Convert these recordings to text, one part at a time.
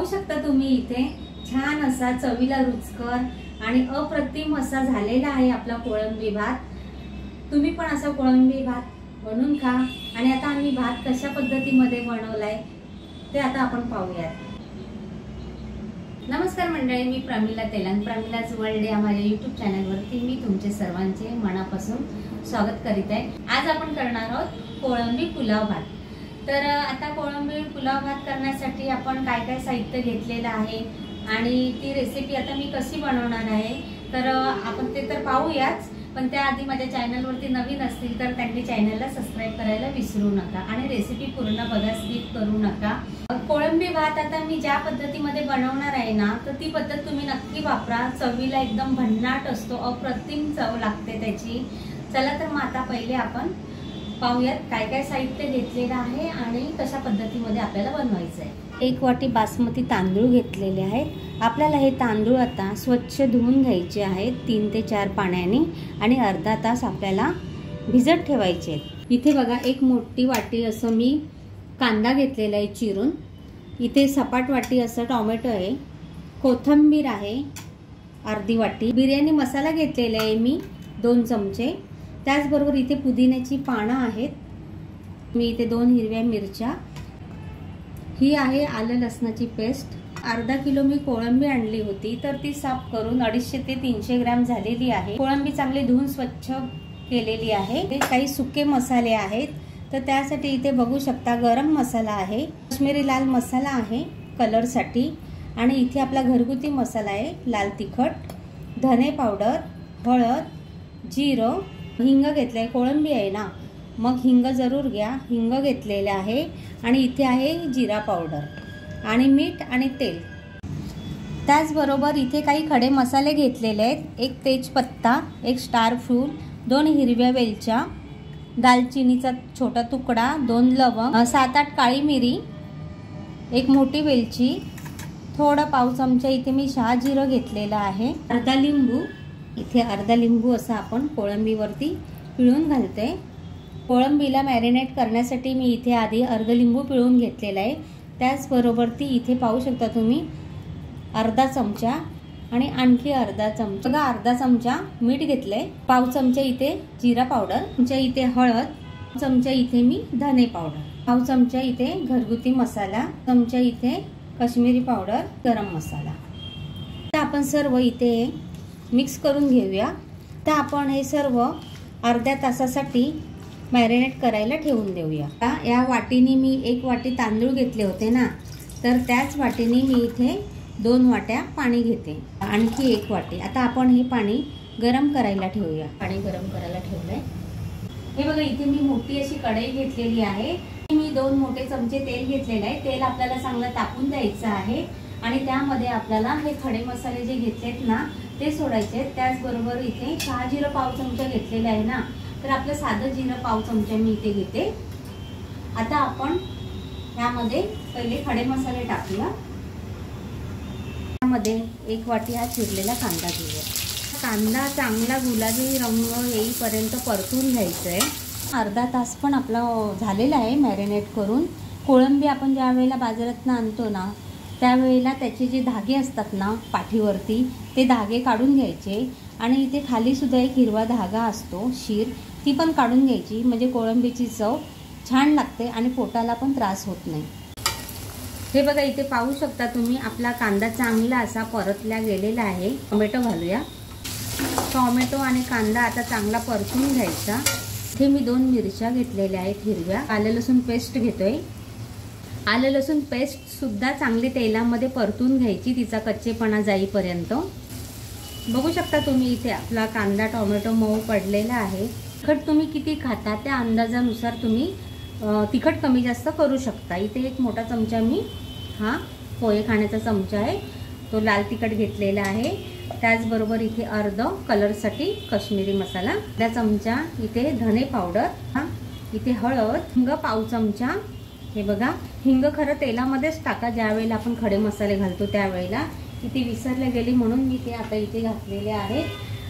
शकता तुम्ही इथे छान असा चवीला रुचकर आणि अप्रतिम असा झालेला आहे आपला कोळंबी भात। तुम्ही पण असा कोळंबी भात बनवून खा। आणि आता आम्ही भात कशा पद्धतीमध्ये बनवलाय ते आता आपण पाहूयात। नमस्कार मंडळी, मी प्रमिला तेलंग, प्रमिलाज वर्ल्ड या माझ्या YouTube चॅनलवरती मी तुमचे सर्वांचे मनापासून स्वागत करीत आहे। आज आपण करणार आहोत कोळंबी पुलाव भात। तर आता कोळंबी पुलाव भात करण्यासाठी आपण काय काय साहित्य घेतलेलं आहे आणि ती रेसिपी आता मी कशी बनवणार आहे तर आपण ते तर पाहूयाच। पण त्याआधी माझ्या चॅनलवरती नवीन असतील तर त्यांनी चॅनलला सबस्क्राइब करायला विसरू नका आणि रेसिपी पूर्ण बघा, स्किप करू नका। कोळंबी भात आता मी ज्या पद्धतीमध्ये बनवणार आहे ना तर ती पद्धत तुम्ही नक्की वापरा। चवीला एकदम भन्नाट असतो, अप्रतिम चव लागते त्याची। चला तर मग आता पहिले आपण पाहूयात काय काय साहित्य घेतलेलं आहे आणि कशा पद्धतीमध्ये आपल्याला बनवायचं आहे। 1 वाटी बासमती तांदूळ घेतलेले आहेत। आपल्याला हे तांदूळ आता स्वच्छ धुवून घ्यायचे आहेत 3 ते 4 पाण्याने आणि अर्धा तास आपल्याला भिजत ठेवायचे आहेत। इथे बघा एक मोठी वाटी असं मी कांदा घेतलेला आहे चिरून। इथे सपाट वाटी असं टोमॅटो आहे, कोथिंबीर आहे अर्धी वाटी, बिर्याणी मसाला घेतलेला आहे मी 2 चमचे। त्याचबरोबर इथे पुदिन्याची पानं आहेत, मी इथे 2 हिरव्या मिरच्या, ही आहे आलं लसणाची पेस्ट। अर्धा किलो मी कोळंबी आणली होती तर ती साफ करून 250 ते 300 ग्रॅम झालेली आहे। कोळंबी चांगली धुवून स्वच्छ केलेली आहे। ते काही सुके मसाले आहेत तर त्यासाठी इथे बघू शकता गरम मसाला आहे, काश्मीरी लाल मसाला आहे कलर साठी, आणि इथे आपला घरगुती मसाला आहे लाल तिखट, धने पावडर, हळद, जिरं, हिंग घेतलाय। कोळंबी आहे ना मग हिंग जरूर घ्या, हिंग घेतलेले आहे, आणि इथे आहे जिरा पावडर आणि मीठ आणि तेल। त्याचबरोबर इथे काही खडे मसाले घेतलेले आहेत, 1 तेजपत्ता, 1 स्टार फूल, 2 हिरव्या वेलच्या, दालचिनीचा छोटा तुकडा, 2 लवंग, 7-8 काळी मिरी, 1 मोठी वेलची, थोडा पाव चमचा इथे मी शहाजिरं घेतलेला आहे, अर्धा लिंबू, इथे अर्धा लिंबू असं आपण कोळंबीवरती पिळून घालते। कोळंबीला मॅरिनेट करण्यासाठी मी इथे आधी अर्धा लिंबू पिळून घेतलेला आहे। त्याचबरोबर ती इथे पाहू शकता तुम्ही अर्धा चमचा आणि आणखी अर्धा चमचा, बघा अर्धा चमचा मीठ घेतलंय, पाव चमचा इथे जिरा पावडर, चमचा इथे हळद, चमचा इथे मी धने पावडर, पाव चमचा इथे घरगुती मसाला, चमचा इथे काश्मीरी पावडर, गरम मसाला। तर आपण सर्व इथे मिक्स करून घेऊया। तर आपण हे सर्व अर्ध्या तासासाठी मॅरिनेट करायला ठेवून देऊया। या वाटीने मी 1 वाटी तांदूळ घेतले होते ना तर त्याच वाटीने मी इथे 2 वाट्या पाणी घेते, आणखी 1 वाटी। आता आपण हे पाणी गरम करायला ठेवूया। पाणी गरम करायला ठेवलंय। हे बघा इथे मी मोठी अशी कढई घेतलेली आहे, मी 2 मोठे चमचे तेल घेतलेले आहे। तेल आपल्याला चांगलं तापून द्यायचं आहे आणि त्यामध्ये आपल्याला हे खडे मसाले जे घेतलेत ना ते सोडायचे। त्याचबरोबर इथे शहाजिरं पाव चमचा घेतलेला आहे ना तर आपलं साधं जिरं पाव चमचा मी इथे घेते। आता आपण यामध्ये पहिले खडे मसाले टाकूया। त्यामध्ये 1 वाटी हा चिरलेला कांदा घेऊया। कांदा चांगला गुलाबी रंग येईपर्यंत परतून घ्यायचा आहे। अर्धा तास पण आपला झालेला आहे मॅरिनेट करून। कोळंबी आपण ज्या वेळेला बाजारातून आणतो ना त्यावेळेला त्याचे जे धागे असतात ना पाठीवरती ते धागे काढून घ्यायचे, आणि इथे खाली सुद्धा एक हिरवा धागा असतो शीर, ती पण काढून घ्यायची, म्हणजे कोळंबीची चव छान लागते आणि पोटाला पण त्रास होत नाही। हे बघा इथे पाहू शकता तुम्ही आपला कांदा चांगला असा परतला गेलेला आहे। टोमॅटो घालूया। टोमॅटो आणि कांदा आता चांगला परतून घ्यायचा। इथे मी 2 मिरच्या घेतलेल्या आहेत हिरव्या, आलं लसूण पेस्ट घेतोय। आलं लसूण पेस्ट सुद्धा चांगली तेलामध्ये परतून घ्यायची, तिचा कच्चेपणा जाईपर्यंत। बघू शकता तुम्ही इथे आपला कांदा टोमॅटो मऊ पडलेला आहे। तिखट तुम्ही किती खाता त्या अंदाजानुसार तुम्ही तिखट कमी जास्त करू शकता। इथे 1 मोठा चमचा मी हा पोहे खाण्याचा चमचा आहे तो लाल तिखट घेतलेला आहे। त्याचबरोबर इथे अर्ध कलरसाठी काश्मीरी मसाला, अर्धा चमचा इथे धने पावडर, इथे हळद, हिंग पाव चमचा। हे बघा हिंग खरं तेलामध्येच टाका ज्या वेळेला आपण खडे मसाले घालतो त्यावेळेला, इथे विसरले गेली म्हणून मी ते आता इथे घातलेले आहे।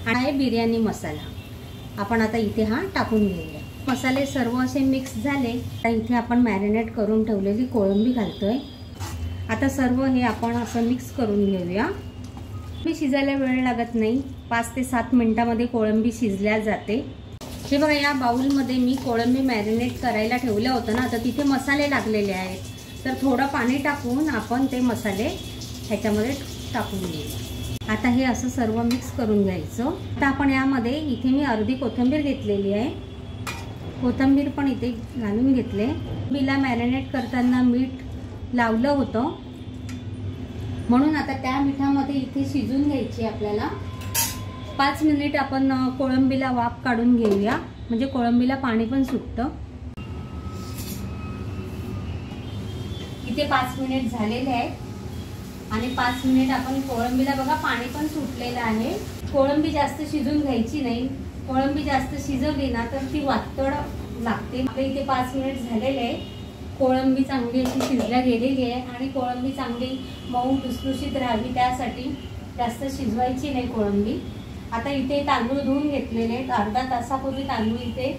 आणि बिर्याणी मसाला आपण आता इथे हा टाकून घेऊया। मसाले सर्व असे मिक्स झाले तर इथे आपण मॅरिनेट करून ठेवलेली कोळंबी घालतोय। आता सर्व हे आपण असं मिक्स करून घेऊया। मी शिजायला वेळ लागत नाही, 5 ते 7 मिनिटांमध्ये कोळंबी शिजल्या जाते। हे बघा, या बाउलमध्ये मी कोळंबी मॅरिनेट करायला ठेवलं होतं ना, तर तिथे मसाले लागलेले आहेत, तर थोडं पाणी टाकून आपण ते मसाले ह्याच्यामध्ये टाकून घेऊ। आता हे असं सर्व मिक्स करून घ्यायचं। आता आपण यामध्ये इथे मी अर्धी कोथिंबीर घेतलेली आहे, कोथिंबीर पण इथे घालून घेतले। बिला मॅरिनेट करताना मीठ लावलं होतं, म्हणून आता त्या मिठामध्ये इथे शिजून घ्यायची आपल्याला। 5 मिनिट आपण कोळंबीला वाफ काढून घेऊया, म्हणजे कोळंबीला पाणी पण सुटतं। इथे 5 मिनिट झालेले आहेत आणि 5 मिनिट आपण कोळंबीला बघा पाणी पण सुटलेलं आहे। कोळंबी जास्त शिजून घ्यायची नाही, कोळंबी जास्त शिजवली ना तर ती वातड लागते। आपल्या इथे 5 मिनिट झालेले आहे, कोळंबी चांगली अशी शिजल्या गेलेली आहे आणि कोळंबी चांगली मऊ लुसलुशीत राहावी त्यासाठी जास्त शिजवायची नाही कोळंबी। आता इथे तांदूळ धुवून घेतलेले आहेत, अर्धा तासापूर्वी तांदूळ इथे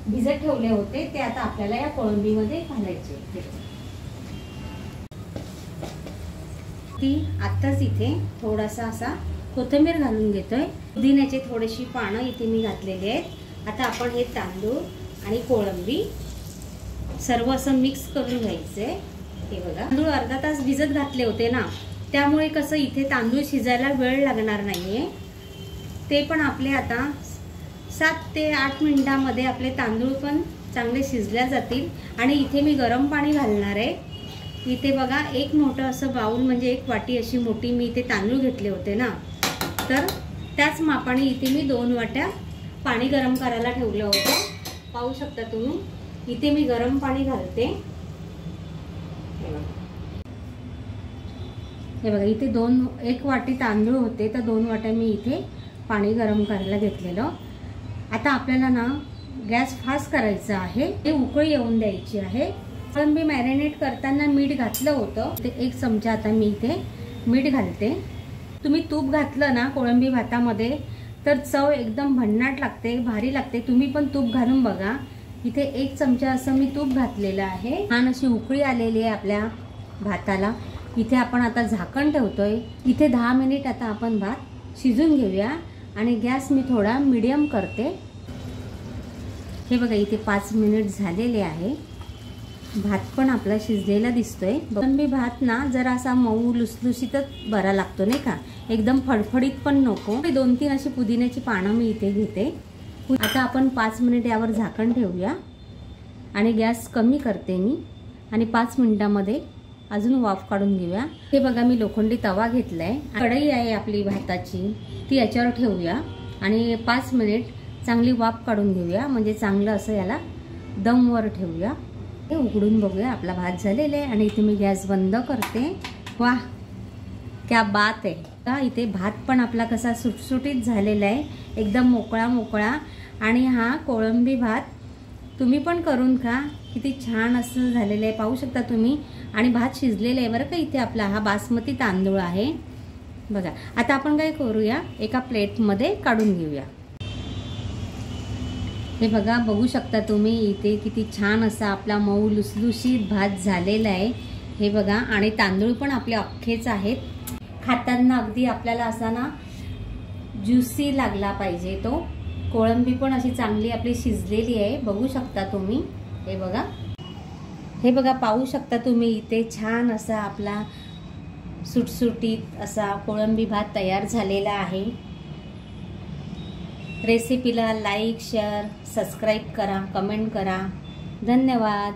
भिजत ठेवले होते, ते आता आपल्याला या कोळंबीमध्ये घालायचे। ती आत्ताच इथे थोडासा असा कोथिंबीर घालून घेतोय, पुदिन्याची थोडीशी पानं इथे मी घातलेली आहेत। आता आपण हे तांदूळ आणि कोळंबी सर्व असं मिक्स करून घ्यायचंय। हे बघा, तांदूळ अर्धा तास भिजत घातले होते ना, त्यामुळे कसं इथे तांदूळ शिजायला वेळ लागणार नाहीये। ते पण आपले आता 7 ते 8 मिनिटांमध्ये आपले तांदूळ पण चांगले शिजल्या जातील। आणि इथे मी गरम पाणी घालणार आहे। इथे बघा, एक मोठं असं बाउल म्हणजे 1 वाटी अशी मोठी मी इथे तांदूळ घेतले होते ना, तर त्याच मापाने इथे मी 2 वाट्या पाणी गरम करायला ठेवलं होतं। पाहू शकता तुम्ही, इथे मी गरम पाणी घालते। हे बघा, इथे 1 वाटी तांदूळ होते, तर 2 वाट्या मी इथे पाणी गरम करायला घेतलेलं। आता आपल्याला ना गॅस फास्ट करायचा आहे, ते उकळी येऊन द्यायची आहे। कोळंबी मॅरिनेट करताना मीठ घातलं होतं, ते 1 चमचा आता मी इथे मीठ घालते। तुम्ही तूप घातलं ना कोळंबी भातामध्ये तर चव एकदम भन्नाट लागते, भारी लागते। तुम्ही पण तूप घालून बघा। इथे 1 चमचा असं मी तूप घातलेलं आहे। छान अशी उकळी आलेली आहे आपल्या भाताला। इथे आपण आता झाकण ठेवतोय, इथे 10 मिनिट आता आपण भात शिजून घेऊया आणि गॅस मी थोडा मीडियम करते। हे बघा, इथे 5 मिनिट झालेले आहे, भात पण आपला शिजलेला दिसतोय। कोळंबी भात ना जरा असा मऊ लुसलुशीतच बरा लागतो नाही का, एकदम फडफडीत पण नको। 2-3 अशी पुदिन्याची पानं मी इथे घेते। आता आपण 5 मिनिट यावर झाकण ठेवूया आणि गॅस कमी करते मी आणि 5 मिनिटांमध्ये अजून वाफ काढून घेऊया। हे बघा, मी लोखंडी तवा घेतलाय, कढई आहे आपली भाताची, ती याच्यावर ठेवूया आणि 5 मिनिट चांगली वाफ काढून घेऊया, म्हणजे चांगलं असं याला दमवर ठेवूया। हे उघडून बघूया, आपला भात झालेला आहे आणि इथे मी गॅस बंद करते। वाह, क्या बात आहे का। इथे भात पण आपला कसा सुटसुटीत झालेला आहे, एकदम मोकळा मोकळा। आणि हा कोळंबी भात तुम्ही पण करून खा, किती छान असं झालेलं आहे, पाहू शकता तुम्ही। आणि भात शिजलेला आहे बरं का, इथे आपला हा बासमती तांदूळ आहे बघा। आता आपण काय करूया, एका प्लेटमध्ये काढून घेऊया। हे बघा, बघू शकता तुम्ही, इथे किती छान असा आपला मऊ लुसलुशीत भात झालेला आहे। हे बघा, आणि तांदूळ पण आपले अख्खेच आहेत, खाताना अगदी आपल्याला असा ना ज्युसी लागला पाहिजे तो। कोळंबी पण अशी चांगली आपली शिजलेली आहे, बघू शकता तुम्ही। हे बघा, पाहू शकता तुम्ही, इथे छान असा आपला सुटसुटीत असा कोळंबी भात तयार झालेला आहे। रेसिपीला लाईक, शेअर, सबस्क्राईब करा, कमेंट करा। धन्यवाद।